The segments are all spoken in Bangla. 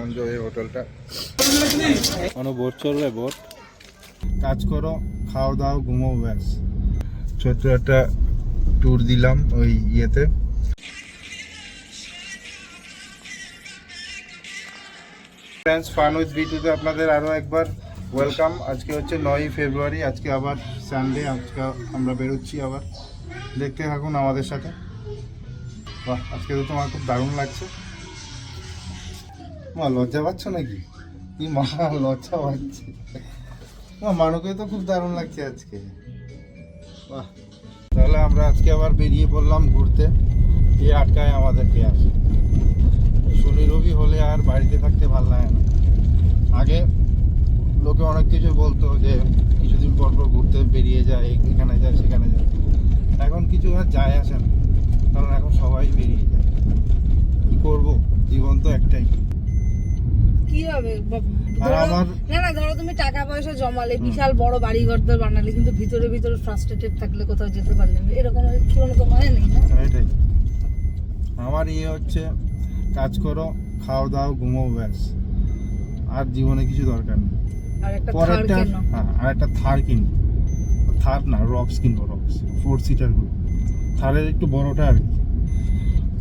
লঞ্চ এই হোটেলটা কোনো বোট চলবে, বোট কাজ করো, খাও দাও, ঘুমো, ব্যাস। ছোট্ট একটা ট্যুর দিলাম ওই ইয়েতে। ফ্রেন্ডস, ফান উইথ বিটুতে আপনাদের আরও একবার ওয়েলকাম। আজকে হচ্ছে 9ই ফেব্রুয়ারি, আজকে আবার সানডে। আজকে আমরা বেরোচ্ছি আবার, দেখতে থাকুন আমাদের সাথে। বাহ, আজকে তো তোমার খুব দারুণ লাগছে। মা লজ্জা পাচ্ছ নাকি? কি মা লজ্জা পাচ্ছে? মা মানুকে তো খুব দারুণ লাগছে আজকে। বাহ, তাহলে আমরা আজকে আবার বেরিয়ে পড়লাম ঘুরতে। কে আটকায় আমাদেরকে? আসে শনি রবি হলে আর বাড়িতে থাকতে ভালো লাগে না। আগে লোকে অনেক কিছু বলতো যে কিছুদিন পর পর ঘুরতে বেরিয়ে যায়, এখানে যায় সেখানে যায়। এখন কিছু আর যায় আসে না, কারণ এখন সবাই বেরিয়ে যায়। কি করবো, জীবন তো একটাই। কি হবে না ধরো তুমি টাকা পয়সা জমালে, বিশাল বড় বাড়ি ঘর বানালে, কিন্তু ভিতরে ভিতরে ফ্রাস্ট্রেটেড থাকলে কোথাও যেতে পারলে না, এরকম কোনো তো মানে নেই না। এটাই আমার ইয়ে হচ্ছে, কাজ করো, খাও দাও, ঘুমো, ব্যাস। আর জীবনে কিছু দরকার নেই। আর একটা থার কিনবো। থার না, রক্স কিনবো, রক্স 4 সিটার গুলো, থারের একটু বড়টা আর কি।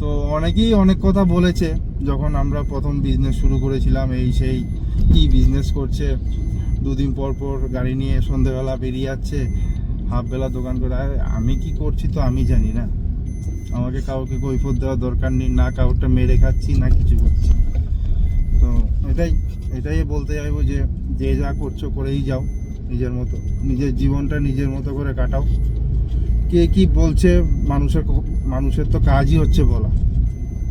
তো অনেকেই অনেক কথা বলেছে যখন আমরা প্রথম বিজনেস শুরু করেছিলাম, এই সেই কি বিজনেস করছে, দুদিন পর পর গাড়ি নিয়ে সন্ধ্যেবেলা বেরিয়ে যাচ্ছে, হাফ বেলা দোকান করে। আমি কি করছি তো আমি জানি না, আমাকে কাউকে কৈফিয়ত দেওয়ার দরকার নেই, না কাউকে মেরে খাচ্ছি না কিছু করছি। তো এটাই বলতে চাইবো যে যে যা করছো করেই যাও, নিজের মতো, নিজের জীবনটা নিজের মতো করে কাটাও। কে কি বলছে, মানুষের তো কাজই হচ্ছে বলা,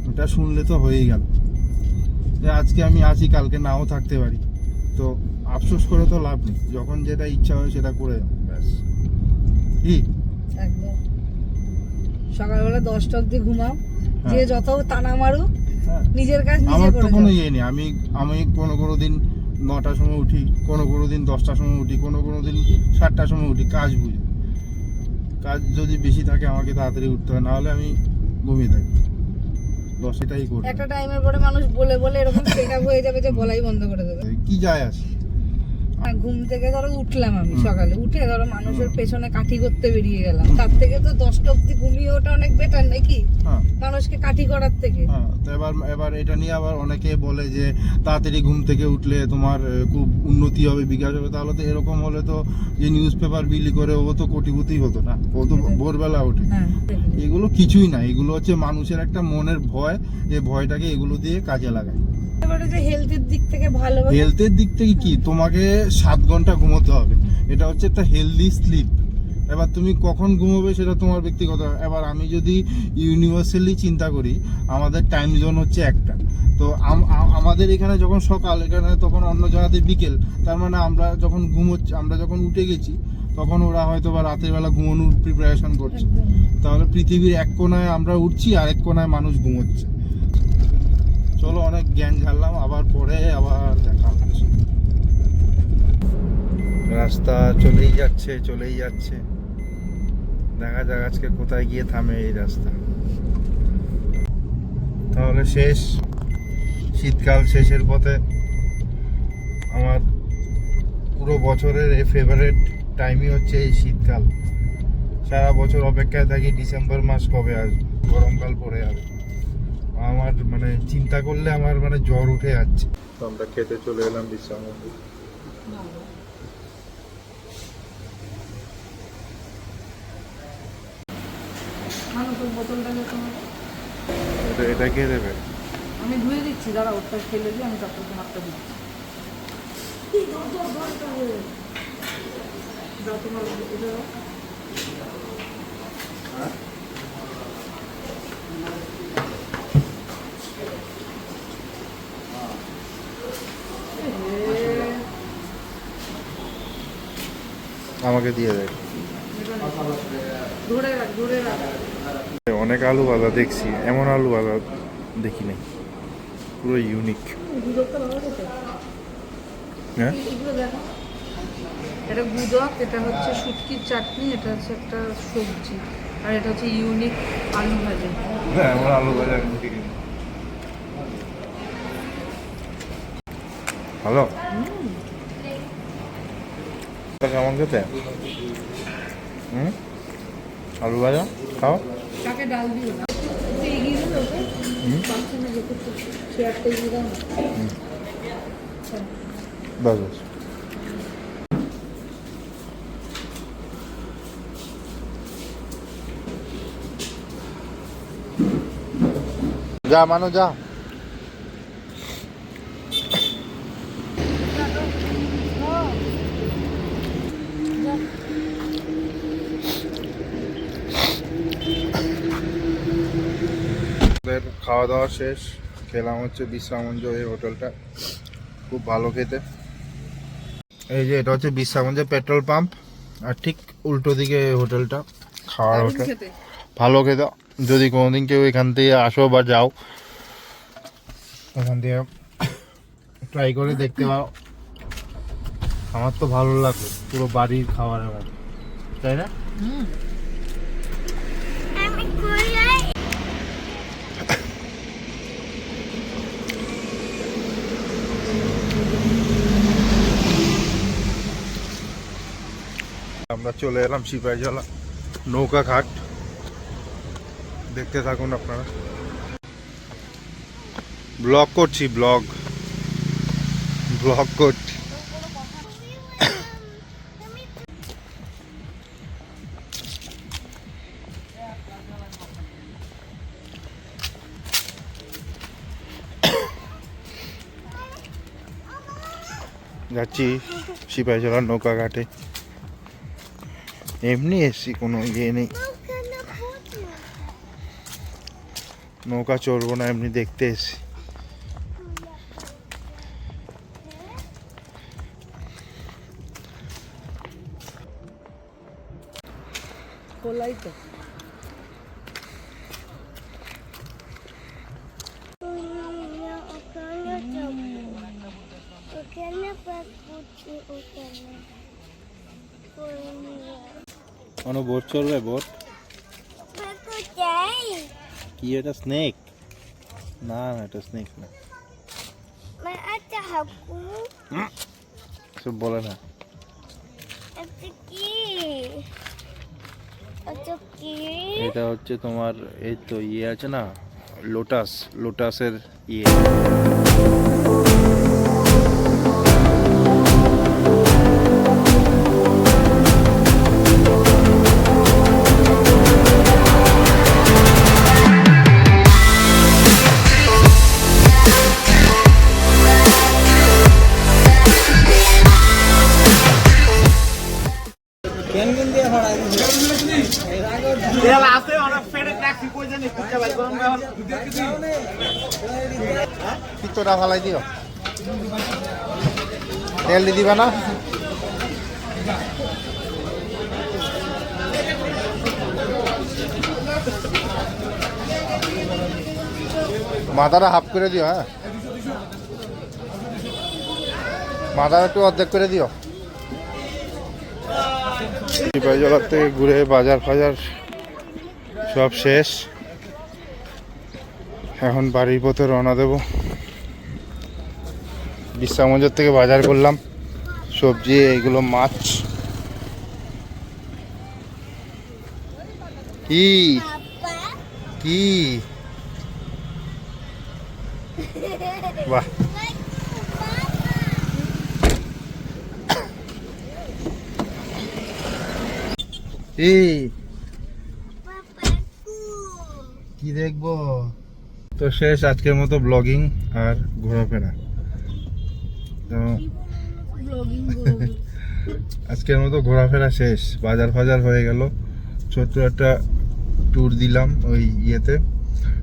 ওটা শুনলে তো হয়েই গেল। আজকে আমি আছি, কালকে নাও থাকতে পারি, তো আফসোস করে তো লাভ নেই। যখন যেটা ইচ্ছা হয় সেটা করে যাও, ব্যাস। কি একদম সকালবেলা 10টা অবধি ঘুমাও, যে যত টানা মারুক, নিজের কাজ নিজে আমার করে তো যাও। কোনো ইয়ে নেই। আমি কোনো দিন 9টার সময় উঠি, কোনো দিন 10টার সময় উঠি, কোনো দিন 7টার সময় উঠি, কাজ বুঝে। কাজ যদি বেশি থাকে আমাকে তাড়াতাড়ি উঠতে হয়, নাহলে আমি ঘুমিয়ে থাকি। 10টাই করি। একটা টাইমের পরে মানুষ বলে বলে এরকম সেটআপ হয়ে যাবে যে বলাই বন্ধ করে দেবে। কি যায় আসে? ঘুম থেকে ধরো উঠলাম আমি সকালে, উঠে ধরো মানুষের পেছনে কাঠি করতে বেরিয়ে গেলাম, তার থেকে তো 10টা অবধি ঘুমিয়ে ওটা অনেক বেটার নাকি মানুষকে কাঠি করার থেকে। তো এবার এটা নিয়ে আবার অনেকে বলে যে তাড়াতাড়ি ঘুম থেকে উঠলে তোমার খুব উন্নতি হবে, বিকাশ হবে। তাহলে তো এরকম হলে তো যে নিউজ পেপার বিলি করে ও তো কোটিপতি হতো না, ও তো ভোরবেলা ওঠে। এগুলো কিছুই না, এগুলো হচ্ছে মানুষের একটা মনের ভয়, যে ভয়টাকে এগুলো দিয়ে কাজে লাগায়। হেলথের দিক থেকে ভালো, হেলথের দিক থেকে কি, তোমাকে 7 ঘন্টা ঘুমোতে হবে, এটা হচ্ছে একটা হেলদি স্লিপ। এবার তুমি কখন ঘুমোবে সেটা তোমার ব্যক্তিগত। এবার আমি যদি ইউনিভার্সালি চিন্তা করি, আমাদের টাইম জোন হচ্ছে একটা, তো আমাদের এখানে যখন সকাল, এখানে তখন অন্য জায়গাতে বিকেল। তার মানে আমরা যখন ঘুমোচ্ছি, আমরা যখন উঠে গেছি, তখন ওরা হয়তো বা রাতের বেলা ঘুমানোর প্রিপারেশন করছে। তাহলে পৃথিবীর এক কোনায় আমরা উঠছি, আর এক কোনায় মানুষ ঘুমোচ্ছে। চলো, অনেক জ্ঞান ঝাড়লাম, আবার পরে আবার দেখা হচ্ছে। রাস্তা চলেই যাচ্ছে, দেখা যাক আজকে কোথায় গিয়ে থামে এই রাস্তা। তাহলে শেষ শীতকাল, শেষের পথে। আমার পুরো বছরের এই ফেভারিট টাইমই হচ্ছে এই শীতকাল। সারা বছর অপেক্ষায় থাকি ডিসেম্বর মাস কবে আসবে, গরমকাল পরে আসবে। আমার মানে চিন্তা করলে আমার মানে জ্বর উঠে যাচ্ছে। তো আমরা খেতে চলে এলাম বিশ্রাম মন্দির। এটা কে দেবে? আমি ধুয়ে দিচ্ছি, দাঁড়া ওটা ফেলে দিয়ে আমি তারপর হাতটা দিচ্ছি। আমাকে দিয়ে দেয়। ধরে রাখ। অনেক আলু ভাজা দেখছি, এমন আলু ভাজা দেখি নাই, পুরো ইউনিক। হ্যাঁ, এটা গুদক, এটা হচ্ছে শুটকির চাটনি, এটা হচ্ছে একটা সবজি, আর এটা হচ্ছে ইউনিক আলু ভাজা। এমন আলু ভাজা আমি দেখিনি। ভালো কেমন খেতে আলু ভাজা খাও কাকে ডাল দিও না এগিয়ে দিল ওকে পাচ্ছে না যেতে চেয়ারটা এগিয়ে দাও না বাস বাস যা মানো যা খাওয়া দাওয়া শেষ খেলাম হচ্ছে বিশ্রামঞ্জ এই হোটেলটা খুব ভালো খেতে এই যে এটা হচ্ছে বিশ্রামঞ্জের পেট্রোল পাম্প আর ঠিক উল্টো দিকে এই হোটেলটা খাওয়ার হোটেল ভালো খেতে যদি কোনোদিন কেউ এখান থেকে আসো বা যাও ওখান থেকে ট্রাই করে দেখতে পারো আমার তো ভালো লাগলো পুরো বাড়ির খাবারের মতো তাই না আমরা চলে এলাম সিপাহীজলা নৌকা ঘাট দেখতে থাকুন আপনারা ব্লগ করছি ব্লগ করছি যাচ্ছি সিপাহীজলার নৌকা ঘাটে এমনি এসছি কোনো ইয়ে নেই নৌকা চড়বো না এমনি দেখতে এসছি খোলাই তো কোনো বোট চলবে বোট কি এটা স্নেক না না এটা স্নেক না সব বলে না এটা হচ্ছে তোমার এই তো ইয়ে আছে না লোটাসের ইয়ে পিত্তটা ফালাই দিও তেল দি দিবা না মাথাটা হাফ করে দিও হ্যাঁ মাথাটা একটু অর্ধেক করে দিও সিপাহীজলার থেকে ঘুরে বাজার ফাজার সব শেষ এখন বাড়ির পথে রওনা দেব বিশ্রামঞ্জর থেকে বাজার করলাম সবজি এইগুলো মাছ কি কি বাহ এই কি দেখবো তো শেষ আজকের মতো ব্লগিং আর ঘোরাফেরা তো আজকের মতো ঘোরাফেরা শেষ বাজার ফাজার হয়ে গেল ছোট্ট একটা ট্যুর দিলাম ওই ইয়েতে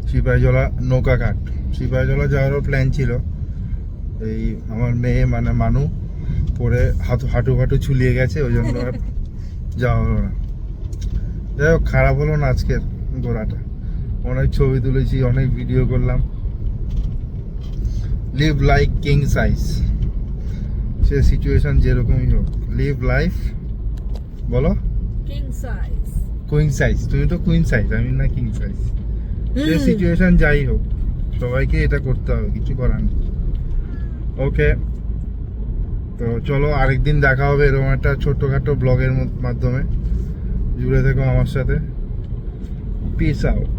সিপাহীজলা নৌকা ঘাট সিপাহীজলা যাওয়ারও প্ল্যান ছিল এই আমার মেয়ে মানে মানু পরে হাঁটু ছুলিয়ে গেছে ওই জন্য আর যাওয়া হলো না যাই হোক খারাপ হলো না আজকের ঘোরাটা অনেক ছবি তুলেছি অনেক ভিডিও করলাম লিভ লাইক কিং সাইজ সে সিচুয়েশন যেরকমই হোক লিভ লাইফ বলো কিং সাইজ কুইন সাইজ তুমি তো কুইন সাইজ আমি না কিং সাইজ সে সিচুয়েশন যাই হোক সবাইকে এটা করতে হবে কিছু করার নেই ওকে তো চলো আরেকদিন দেখা হবে এরকম একটা ছোট্টখাটো ব্লগের মাধ্যমে। জুড়ে থেকো আমার সাথে। Piece out.